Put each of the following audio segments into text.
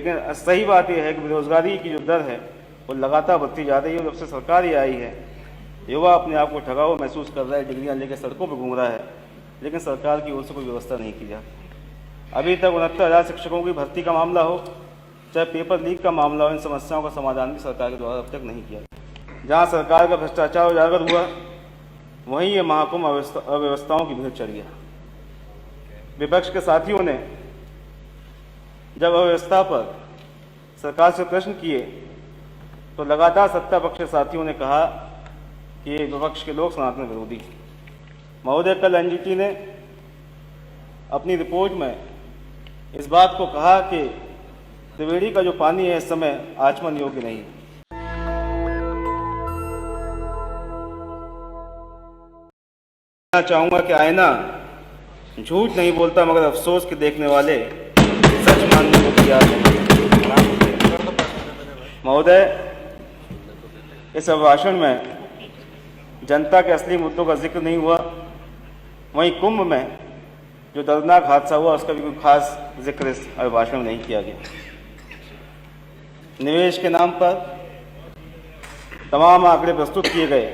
लेकिन सही बात यह है कि बेरोजगारी की जो दर है वो लगातार बढ़ती जा रही है। जब से सरकार ये आई है, युवा अपने आप को ठगा हुआ महसूस कर रहा है, डिग्रियां लेकर सड़कों पर घूम रहा है, लेकिन सरकार की ओर से कोई व्यवस्था नहीं की जाती। अभी तक 69,000 शिक्षकों की भर्ती का मामला हो, चाहे पेपर लीक का मामला हो, इन समस्याओं का समाधान भी सरकार के द्वारा अब तक नहीं किया। जहाँ सरकार का भ्रष्टाचार उजागर हुआ, वहीं ये महाकुंभ अव्यवस्थाओं की भीड़ चढ़ गया। विपक्ष के साथियों ने जब अव्यवस्था पर सरकार से प्रश्न किए तो लगातार सत्ता पक्ष के साथियों ने कहा कि ये विपक्ष के लोग सनातन विरोधी। महोदय, कल एनजीटी ने अपनी रिपोर्ट में इस बात को कहा कि त्रिवेणी का जो पानी है इस समय आचमन योग्य नहीं है। मैं चाहूंगा कि आईना झूठ नहीं बोलता, मगर अफसोस के देखने वाले सच मानने को तैयार नहीं। महोदय, इस अभिभाषण में जनता के असली मुद्दों का जिक्र नहीं हुआ। वहीं कुंभ में जो दर्दनाक हादसा हुआ उसका भी कोई खास जिक्र इस अभिभाषण में नहीं किया गया। निवेश के नाम पर तमाम आंकड़े प्रस्तुत किए गए।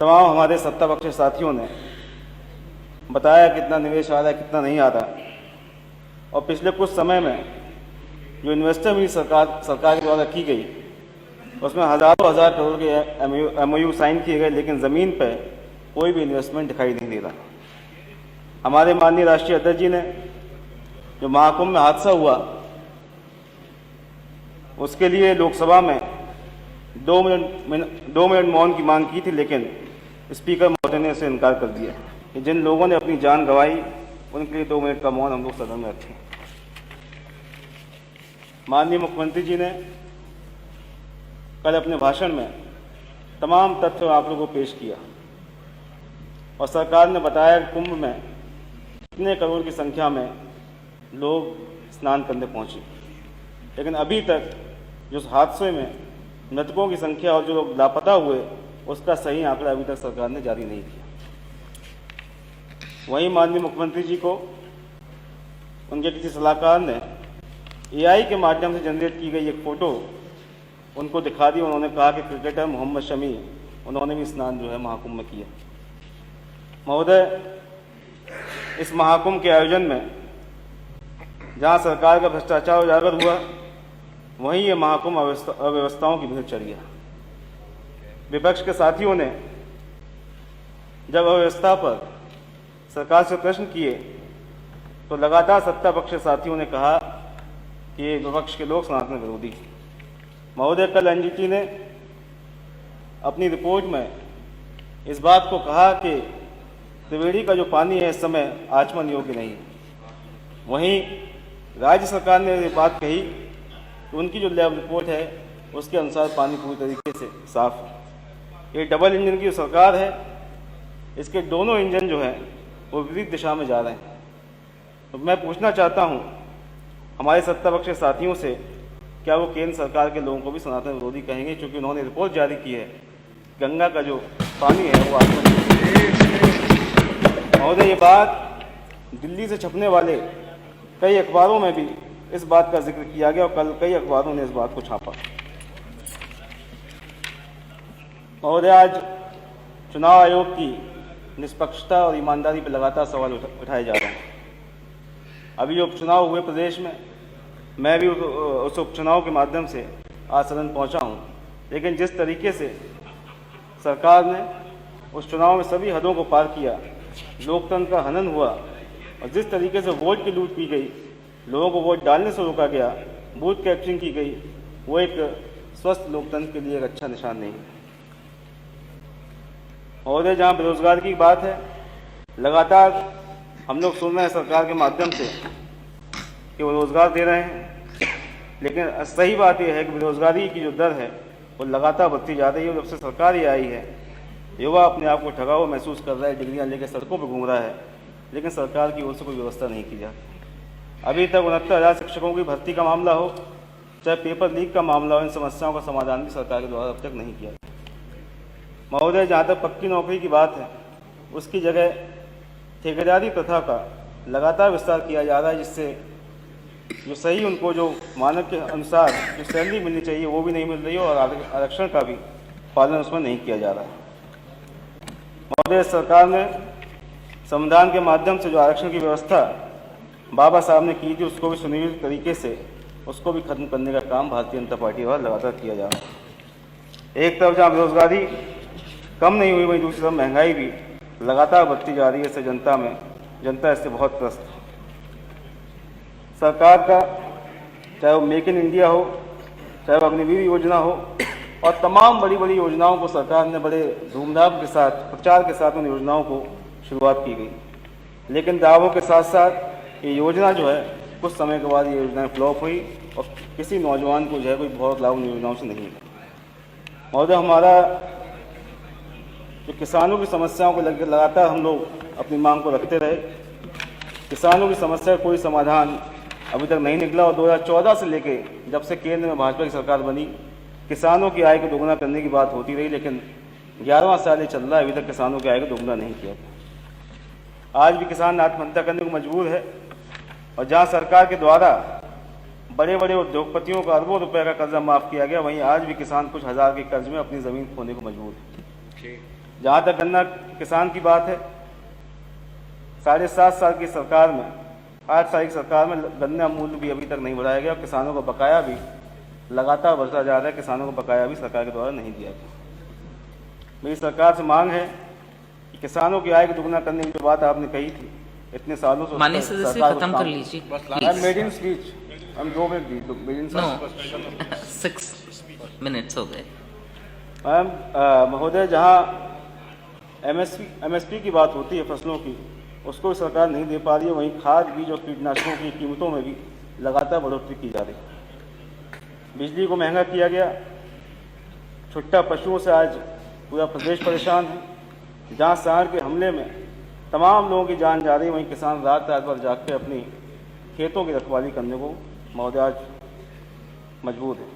तमाम हमारे सत्ता पक्ष के साथियों ने बताया कितना निवेश आ रहा है, कितना नहीं आ रहा। और पिछले कुछ समय में जो इन्वेस्टर मीट सरकार के द्वारा की गई, उसमें हज़ारों हज़ार करोड़ के एमओयू साइन किए गए, लेकिन ज़मीन पर कोई भी इन्वेस्टमेंट दिखाई नहीं दे रहा। हमारे माननीय राष्ट्रीय अध्यक्ष जी ने जो महाकुंभ में हादसा हुआ उसके लिए लोकसभा में 2 मिनट मौन की मांग की थी, लेकिन स्पीकर महोदय ने इसे इनकार कर दिया कि जिन लोगों ने अपनी जान गंवाई उनके लिए 2 मिनट का मौन हम लोग सदन में रखें। माननीय मुख्यमंत्री जी ने कल अपने भाषण में तमाम तथ्य और आंकड़ों को पेश किया और सरकार ने बताया कि कुंभ में कितने करोड़ की संख्या में लोग स्नान करने पहुंचे, लेकिन अभी तक जो हादसे में मृतकों की संख्या और जो लोग लापता हुए उसका सही आंकड़ा अभी तक सरकार ने जारी नहीं किया। वहीं माननीय मुख्यमंत्री जी को उनके किसी सलाहकार ने एआई के माध्यम से जनरेट की गई एक फ़ोटो उनको दिखा दी। उन्होंने कहा कि क्रिकेटर मोहम्मद शमी, उन्होंने भी स्नान जो है महाकुंभ में किया। महोदय, इस महाकुंभ के आयोजन में जहां सरकार का भ्रष्टाचार उजागर हुआ, वहीं ये महाकुंभ अव्यवस्थाओं की भीड़ चढ़ गया। विपक्ष के साथियों ने जब अव्यवस्था पर सरकार से प्रश्न किए तो लगातार सत्ता पक्ष के साथियों ने कहा कि ये विपक्ष के लोग सनातन विरोधी। महोदय, कल एनजीटी ने अपनी रिपोर्ट में इस बात को कहा कि त्रिवेणी का जो पानी है इस समय आचमन योग्य नहीं है। वहीं राज्य सरकार ने ये बात कही कि उनकी जो लैब रिपोर्ट है उसके अनुसार पानी पूरी तरीके से साफ है। ये डबल इंजन की जो सरकार है, इसके दोनों इंजन जो हैं वो विपरीत दिशा में जा रहे हैं। तो मैं पूछना चाहता हूं हमारे सत्ता पक्ष के साथियों से, क्या वो केंद्र सरकार के लोगों को भी सनातन विरोधी कहेंगे, क्योंकि उन्होंने रिपोर्ट जारी की है गंगा का जो पानी है वो आचमन। महोदय, ये बात दिल्ली से छपने वाले कई अखबारों में भी इस बात का जिक्र किया गया और कल कई अखबारों ने इस बात को छापा। महोदय, आज चुनाव आयोग की निष्पक्षता और ईमानदारी पर लगातार सवाल उठाए जा रहे हैं। अभी जो उपचुनाव हुए प्रदेश में, मैं भी उस उपचुनाव के माध्यम से आज सदन पहुंचा हूं, लेकिन जिस तरीके से सरकार ने उस चुनाव में सभी हदों को पार किया, लोकतंत्र का हनन हुआ और जिस तरीके से वोट की लूट की गई, लोगों को वोट डालने से रोका गया, बूथ कैप्चरिंग की गई, वो एक स्वस्थ लोकतंत्र के लिए एक अच्छा निशान नहीं है। महोदय, जहाँ बेरोजगार की बात है, लगातार हम लोग सुन रहे हैं सरकार के माध्यम से कि वो रोजगार दे रहे हैं, लेकिन सही बात यह है कि बेरोजगारी की जो दर है वो लगातार बढ़ती जा रही है। जब से सरकार ये आई है, युवा अपने आप को ठगा हुआ महसूस कर रहा है, डिग्रियां लेकर सड़कों पर घूम रहा है, लेकिन सरकार की ओर से कोई व्यवस्था नहीं की जाती। अभी तक 69,000 शिक्षकों की भर्ती का मामला हो, चाहे पेपर लीक का मामला हो, इन समस्याओं का समाधान भी सरकार के द्वारा अब तक नहीं किया। महोदय, जहाँ तक पक्की नौकरी की बात है, उसकी जगह ठेकेदारी प्रथा का लगातार विस्तार किया जा रहा है, जिससे जो सही उनको जो मानक के अनुसार जो सैलरी मिलनी चाहिए वो भी नहीं मिल रही है और आरक्षण का भी पालन उसमें नहीं किया जा रहा है। महोदय, सरकार ने संविधान के माध्यम से जो आरक्षण की व्यवस्था बाबा साहब ने की थी उसको भी सुनियोजित तरीके से उसको भी खत्म करने का काम भारतीय जनता पार्टी द्वारा लगातार किया जा रहा है। एक तरफ जहाँ बेरोजगारी कम नहीं हुई, वहीं दूसरी तरफ महंगाई भी लगातार बढ़ती जा रही है। इससे जनता इससे बहुत त्रस्त है। सरकार का चाहे वो मेक इन इंडिया हो, चाहे वो अग्निवीर योजना हो और तमाम बड़ी बड़ी योजनाओं को सरकार ने बड़े धूमधाम के साथ प्रचार के साथ उन योजनाओं को शुरुआत की गई, लेकिन दावों के साथ साथ ये योजना जो है कुछ समय के बाद ये योजनाएं फ्लॉप हुई और किसी नौजवान को जो है कोई बहुत लाभ उन योजनाओं से नहीं मिला। महोदय, हमारा जो किसानों की समस्याओं को लगातार हम लोग अपनी मांग को रखते रहे, किसानों की समस्या का कोई समाधान अभी तक नहीं निकला और 2014 से लेके जब से केंद्र में भाजपा की सरकार बनी, किसानों की आय को दोगुना करने की बात होती रही, लेकिन 11वां साल ये चल रहा है, अभी तक किसानों की आय को दोगुना नहीं किया। आज भी किसान आत्महत्या करने को मजबूर है और जहां सरकार के द्वारा बड़े बड़े उद्योगपतियों का अरबों रुपए का कर्जा माफ किया गया, वहीं आज भी किसान कुछ हजार के कर्ज में अपनी जमीन खोने को मजबूर है। जहां तक गन्ना किसान की बात है, 7.5 साल की सरकार में 8 साल की सरकार में गन्ना मूल्य भी अभी तक नहीं बढ़ाया गया और किसानों का बकाया भी लगातार बढ़ता जा रहा है। किसानों को बकाया भी सरकार के द्वारा नहीं दिया गया। मेरी सरकार से मांग है कि किसानों की आय को दुगना करने की जो बात आपने कही थी इतने सालों से, माननीय सदस्य खत्म कर लीजिए। नो 6 मिनट्स हो गए। मैम, महोदय, जहाँ एमएसपी की बात होती है फसलों की, उसको सरकार नहीं दे पा रही है, वहीं खाद बीज और कीटनाशकों की कीमतों में भी लगातार बढ़ोतरी की जा रही है। बिजली को महंगा किया गया, छुट्टा पशुओं से आज पूरा प्रदेश परेशान है। जहाँ सांड के हमले में तमाम लोगों की जान जा रही है, वहीं किसान रात भर जाग के अपनी खेतों की रखवाली करने को महोदय आज मजबूर है।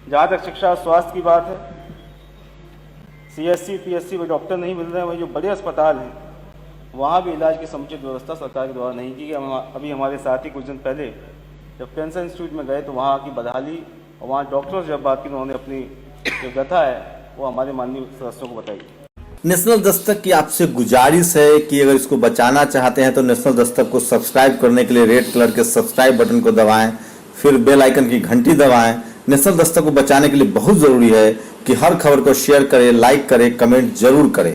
जहाँ तक शिक्षा और स्वास्थ्य की बात है, CSC PSC में डॉक्टर नहीं मिल रहे हैं, वहीं जो बड़े अस्पताल हैं वहाँ भी इलाज की समुचित व्यवस्था सरकार के द्वारा नहीं की गई। अभी हमारे साथी कुछ दिन पहले जब कैंसर इंस्टीट्यूट में गए तो वहाँ की बदहाली और वहाँ डॉक्टरों से जब बात की तो उन्होंने अपनी जो व्यथा है वो हमारे माननीय सदस्यों को बताई। नेशनल दस्तक की आपसे गुजारिश है कि अगर इसको बचाना चाहते हैं तो नेशनल दस्तक को सब्सक्राइब करने के लिए रेड कलर के सब्सक्राइब बटन को दबाएं, फिर बेल आइकन की घंटी दबाएं। नेशनल दस्तक को बचाने के लिए बहुत जरूरी है कि हर खबर को शेयर करें, लाइक करें, कमेंट जरूर करें।